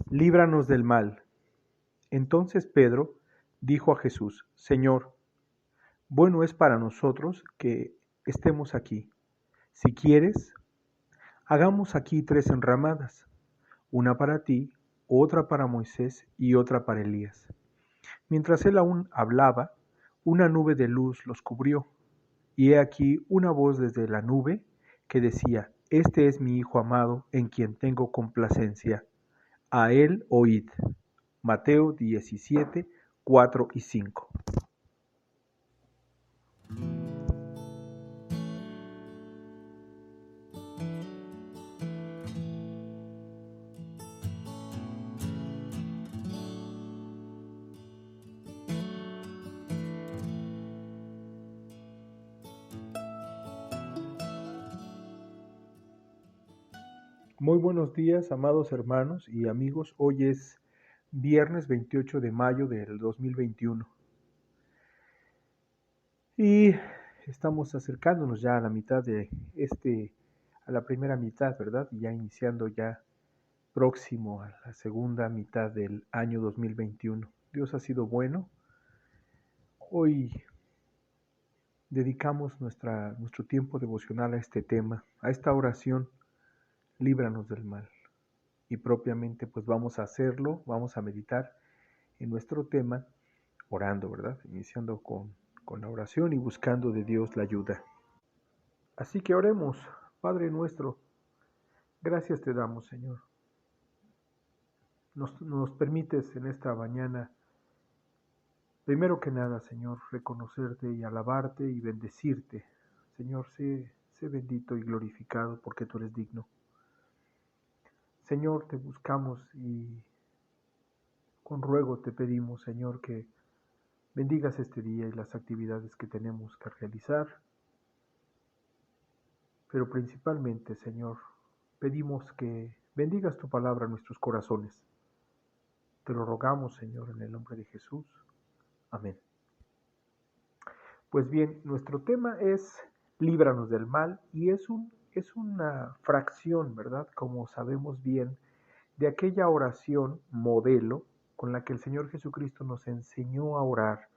líbranos del mal. Entonces Pedro dijo a Jesús: Señor, bueno es para nosotros que estemos aquí. Si quieres, hagamos aquí 3 enramadas, una para ti, otra para Moisés y otra para Elías. Mientras él aún hablaba, una nube de luz los cubrió, y he aquí una voz desde la nube que decía: Este es mi Hijo amado, en quien tengo complacencia. A él oíd. Mateo 17, 4 y 5. Muy buenos días, amados hermanos y amigos. Hoy es viernes 28 de mayo del 2021 y estamos acercándonos ya a la mitad de a la primera mitad, ¿verdad? Y ya iniciando ya próximo a la segunda mitad del año 2021. Dios ha sido bueno. Hoy dedicamos nuestro tiempo devocional a este tema, a esta oración: líbranos del mal. Y propiamente pues vamos a hacerlo, vamos a meditar en nuestro tema orando, ¿verdad? Iniciando con la oración y buscando de Dios la ayuda. Así que oremos. Padre nuestro, gracias te damos, Señor. Nos permites en esta mañana, primero que nada, Señor, reconocerte y alabarte y bendecirte. Señor, sé bendito y glorificado porque tú eres digno. Señor, te buscamos y con ruego te pedimos, Señor, que bendigas este día y las actividades que tenemos que realizar. Pero principalmente, Señor, pedimos que bendigas tu palabra en nuestros corazones. Te lo rogamos, Señor, en el nombre de Jesús. Amén. Pues bien, nuestro tema es líbranos del mal y es una fracción, ¿verdad? Como sabemos bien, de aquella oración modelo con la que el Señor Jesucristo nos enseñó a orar.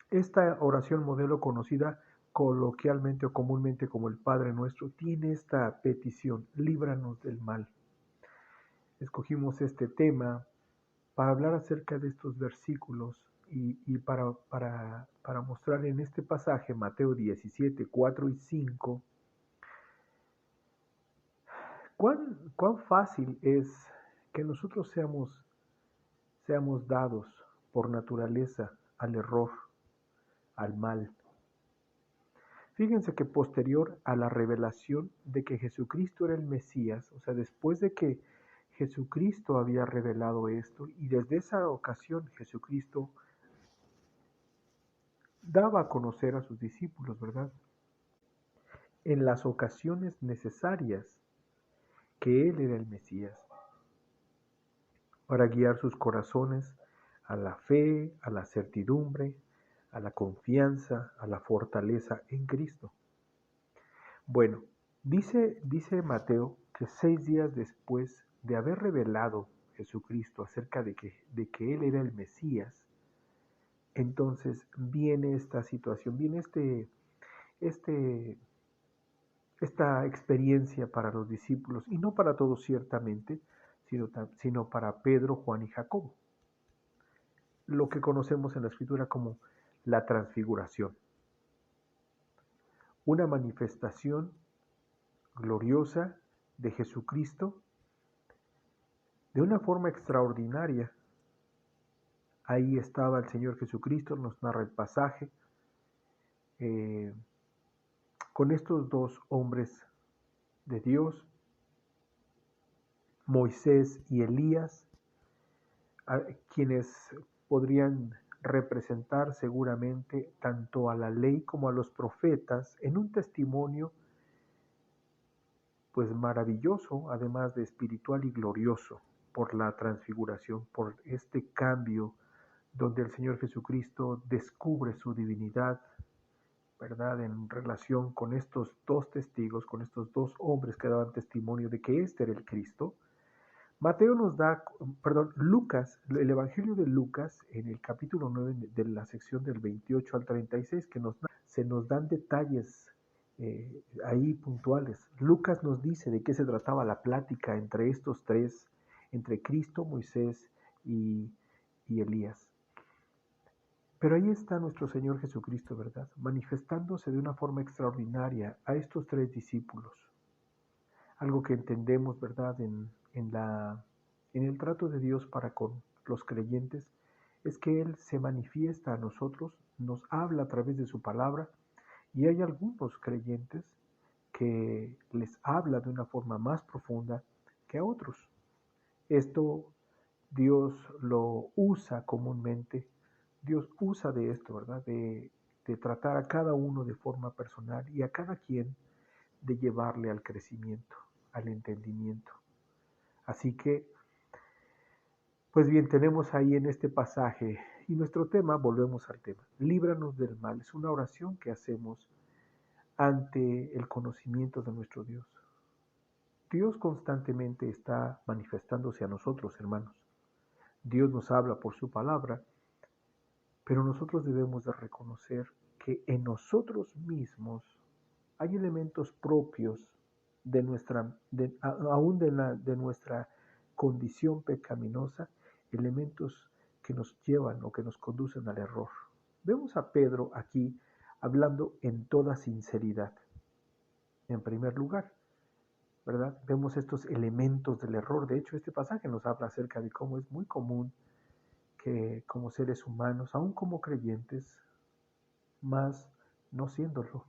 Esta oración modelo, conocida coloquialmente o comúnmente como el Padre Nuestro, tiene esta petición: líbranos del mal. Escogimos este tema para hablar acerca de estos versículos y para mostrar en este pasaje, Mateo 17, 4 y 5, cuán fácil es que nosotros seamos dados por naturaleza al error, al mal. Fíjense que posterior a la revelación de que Jesucristo era el Mesías, o sea, después de que Jesucristo había revelado esto, y desde esa ocasión Jesucristo daba a conocer a sus discípulos, ¿verdad? En las ocasiones necesarias que Él era el Mesías, para guiar sus corazones a la fe, a la certidumbre, a la confianza, a la fortaleza en Cristo. Bueno, dice Mateo que 6 días después de haber revelado Jesucristo acerca de que Él era el Mesías, entonces viene esta situación, viene esta experiencia para los discípulos, y no para todos ciertamente, sino para Pedro, Juan y Jacobo, lo que conocemos en la Escritura como la transfiguración, una manifestación gloriosa de Jesucristo de una forma extraordinaria. Ahí estaba el Señor Jesucristo, nos narra el pasaje, eh, con estos 2 hombres de Dios, Moisés y Elías, quienes podrían representar seguramente tanto a la ley como a los profetas en un testimonio pues maravilloso, además de espiritual y glorioso, por la transfiguración, por este cambio donde el Señor Jesucristo descubre su divinidad, ¿verdad? En relación con estos 2 testigos, con estos 2 hombres que daban testimonio de que este era el Cristo. Mateo nos da, perdón, Lucas, el Evangelio de Lucas, en el capítulo 9 de la sección del 28 al 36, se nos dan detalles ahí puntuales. Lucas nos dice de qué se trataba la plática entre estos tres, entre Cristo, Moisés y Elías. Pero ahí está nuestro Señor Jesucristo, ¿verdad? Manifestándose de una forma extraordinaria a estos tres discípulos. Algo que entendemos, ¿verdad? En el trato de Dios para con los creyentes es que Él se manifiesta a nosotros, nos habla a través de su palabra, y hay algunos creyentes que les habla de una forma más profunda que a otros. Esto Dios lo usa comúnmente. Dios usa de esto, ¿verdad? De tratar a cada uno de forma personal y a cada quien de llevarle al crecimiento, al entendimiento. Así que, pues bien, tenemos ahí en este pasaje y nuestro tema, volvemos al tema, líbranos del mal. Es una oración que hacemos ante el conocimiento de nuestro Dios. Dios constantemente está manifestándose a nosotros, hermanos. Dios nos habla por su palabra, pero nosotros debemos de reconocer que en nosotros mismos hay elementos propios de nuestra, aún de nuestra condición pecaminosa, elementos que nos llevan o que nos conducen al error. Vemos a Pedro aquí hablando en toda sinceridad. En primer lugar, ¿verdad? Vemos estos elementos del error. De hecho, este pasaje nos habla acerca de cómo es muy común que como seres humanos, aún como creyentes, más no siéndolo,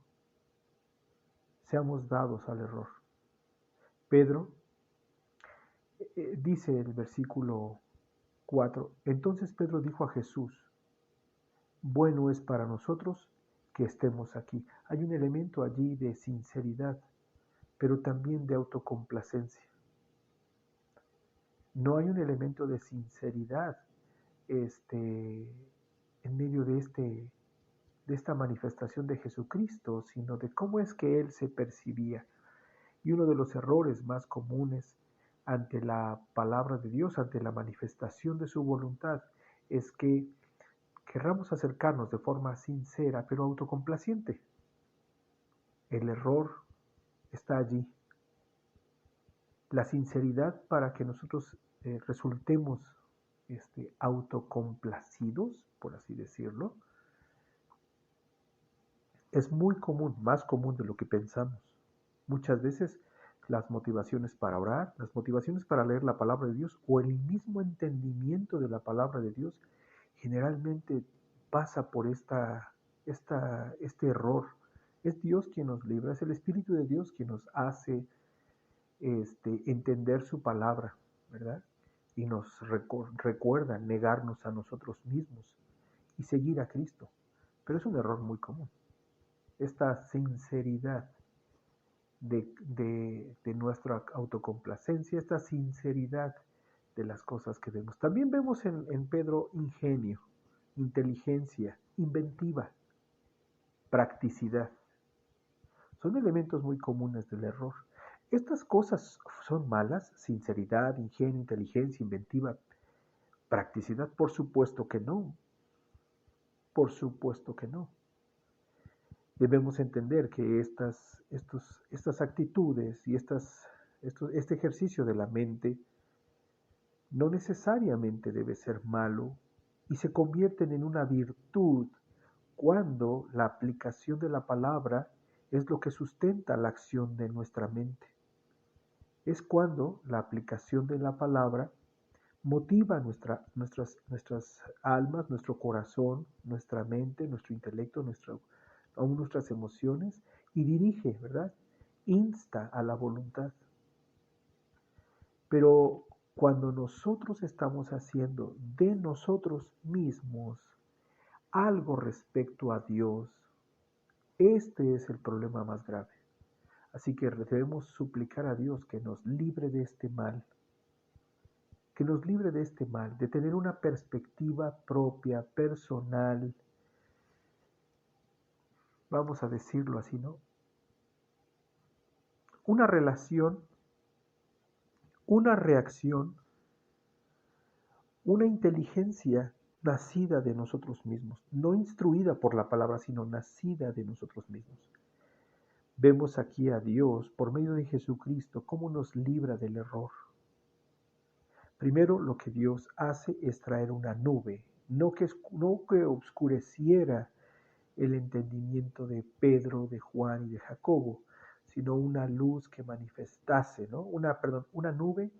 seamos dados al error. Pedro dice el versículo 4, entonces Pedro dijo a Jesús, bueno es para nosotros que estemos aquí. Hay un elemento allí de sinceridad, pero también de autocomplacencia. No hay un elemento de sinceridad en medio de esta manifestación de Jesucristo, sino de cómo es que Él se percibía. Y uno de los errores más comunes ante la palabra de Dios, ante la manifestación de su voluntad, es que querramos acercarnos de forma sincera, pero autocomplaciente. El error está allí. La sinceridad para que nosotros resultemos autocomplacidos, por así decirlo, es muy común, más común de lo que pensamos. Muchas veces las motivaciones para orar, las motivaciones para leer la palabra de Dios o el mismo entendimiento de la palabra de Dios generalmente pasa por este error. Es Dios quien nos libra, es el Espíritu de Dios quien nos hace entender su palabra, ¿verdad? Y nos recuerda negarnos a nosotros mismos y seguir a Cristo. Pero es un error muy común. Esta sinceridad de nuestra autocomplacencia, esta sinceridad de las cosas que vemos. También vemos en Pedro ingenio, inteligencia, inventiva, practicidad. Son elementos muy comunes del error. ¿Estas cosas son malas? Sinceridad, ingenio, inteligencia, inventiva, practicidad. Por supuesto que no. Por supuesto que no. Debemos entender que estas actitudes y este ejercicio de la mente no necesariamente debe ser malo y se convierten en una virtud cuando la aplicación de la palabra es lo que sustenta la acción de nuestra mente. Es cuando la aplicación de la palabra motiva nuestras almas, nuestro corazón, nuestra mente, nuestro intelecto, aún nuestras emociones y dirige, ¿verdad? Insta a la voluntad. Pero cuando nosotros estamos haciendo de nosotros mismos algo respecto a Dios, este es el problema más grave. Así que debemos suplicar a Dios que nos libre de este mal, que nos libre de este mal, de tener una perspectiva propia, personal, vamos a decirlo así, ¿no? Una relación, una reacción una inteligencia nacida de nosotros mismos, no instruida por la palabra, sino nacida de nosotros mismos. Vemos aquí a Dios, por medio de Jesucristo, cómo nos libra del error. Primero, lo que Dios hace es traer una nube, no que oscureciera el entendimiento de Pedro, de Juan y de Jacobo, sino una luz que manifestase, ¿no? Una nube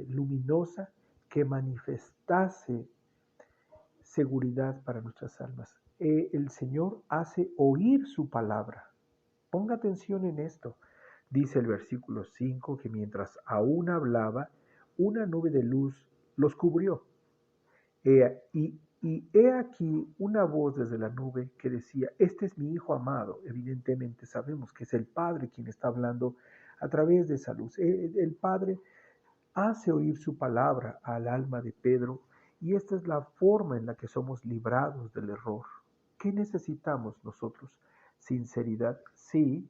luminosa que manifestase seguridad para nuestras almas. El Señor hace oír su palabra. Ponga atención en esto. Dice el versículo 5 que mientras aún hablaba, una nube de luz los cubrió. Y he aquí una voz desde la nube que decía, este es mi Hijo amado. Evidentemente sabemos que es el Padre quien está hablando a través de esa luz. El Padre hace oír su palabra al alma de Pedro y esta es la forma en la que somos librados del error. ¿Qué necesitamos nosotros? Sinceridad, sí,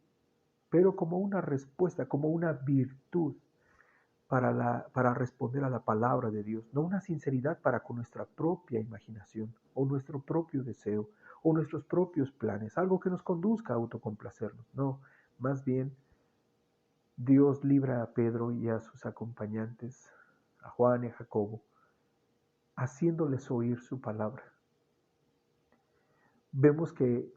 pero como una respuesta, como una virtud para responder a la palabra de Dios, no una sinceridad para con nuestra propia imaginación o nuestro propio deseo o nuestros propios planes, algo que nos conduzca a autocomplacernos, no, más bien Dios libra a Pedro y a sus acompañantes, a Juan y a Jacobo, haciéndoles oír su palabra. Vemos que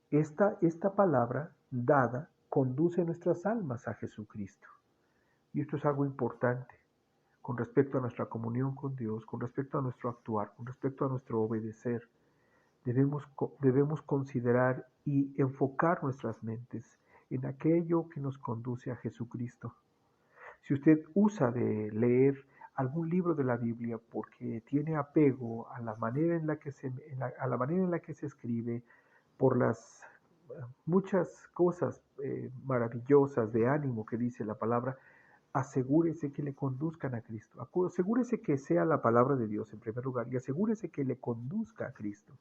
esta palabra dada conduce nuestras almas a Jesucristo. Y esto es algo importante con respecto a nuestra comunión con Dios, con respecto a nuestro actuar, con respecto a nuestro obedecer. Debemos considerar y enfocar nuestras mentes en aquello que nos conduce a Jesucristo. Si usted usa de leer algún libro de la Biblia porque tiene apego a la manera en la que a la manera en la que se escribe, por las muchas cosas maravillosas de ánimo que dice la palabra, asegúrese que le conduzcan a Cristo. Asegúrese que sea la palabra de Dios en primer lugar y asegúrese que le conduzca a Cristo.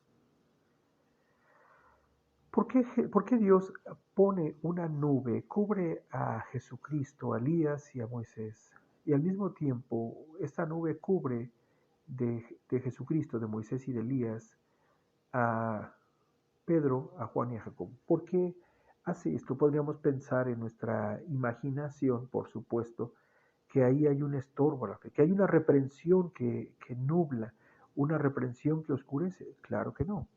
¿Por qué Dios pone una nube, cubre a Jesucristo, a Elías y a Moisés? Y al mismo tiempo, esta nube cubre de Jesucristo, de Moisés y de Elías, a Pedro, a Juan y a Jacob. ¿Por qué hace esto? Podríamos pensar en nuestra imaginación, por supuesto, que ahí hay un estorbo a la fe, que hay una reprensión que nubla, una reprensión que oscurece. Claro que no.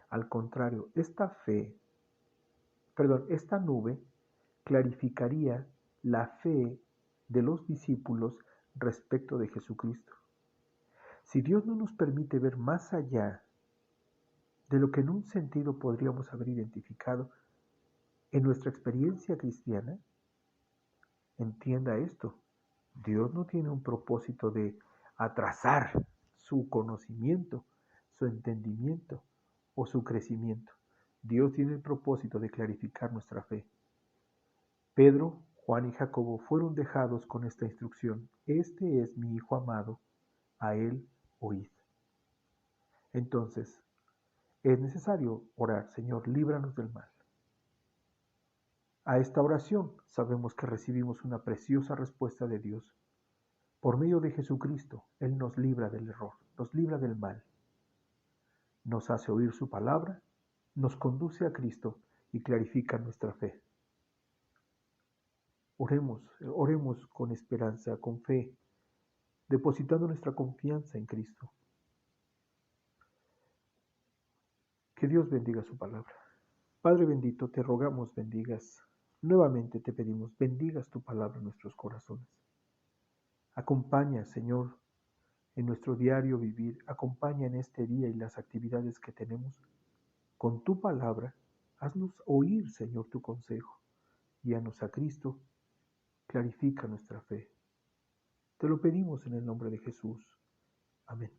Al contrario, esta nube clarificaría la fe de los discípulos respecto de Jesucristo. Si Dios no nos permite ver más allá de lo que en un sentido podríamos haber identificado en nuestra experiencia cristiana, entienda esto, Dios no tiene un propósito de atrasar su conocimiento, su entendimiento o su crecimiento. Dios tiene el propósito de clarificar nuestra fe. Pedro, Juan y Jacobo fueron dejados con esta instrucción: este es mi Hijo amado, a él oíd. Entonces, es necesario orar: Señor, líbranos del mal. A esta oración sabemos que recibimos una preciosa respuesta de Dios. Por medio de Jesucristo, Él nos libra del error, nos libra del mal, nos hace oír su palabra, nos conduce a Cristo y clarifica nuestra fe. Oremos con esperanza, con fe, depositando nuestra confianza en Cristo. Que Dios bendiga su palabra. Padre bendito, te rogamos bendigas. Nuevamente te pedimos, bendigas tu palabra en nuestros corazones. Acompaña, Señor, en nuestro diario vivir, acompaña en este día y las actividades que tenemos. Con tu palabra, haznos oír, Señor, tu consejo. Guíanos a Cristo, clarifica nuestra fe. Te lo pedimos en el nombre de Jesús. Amén.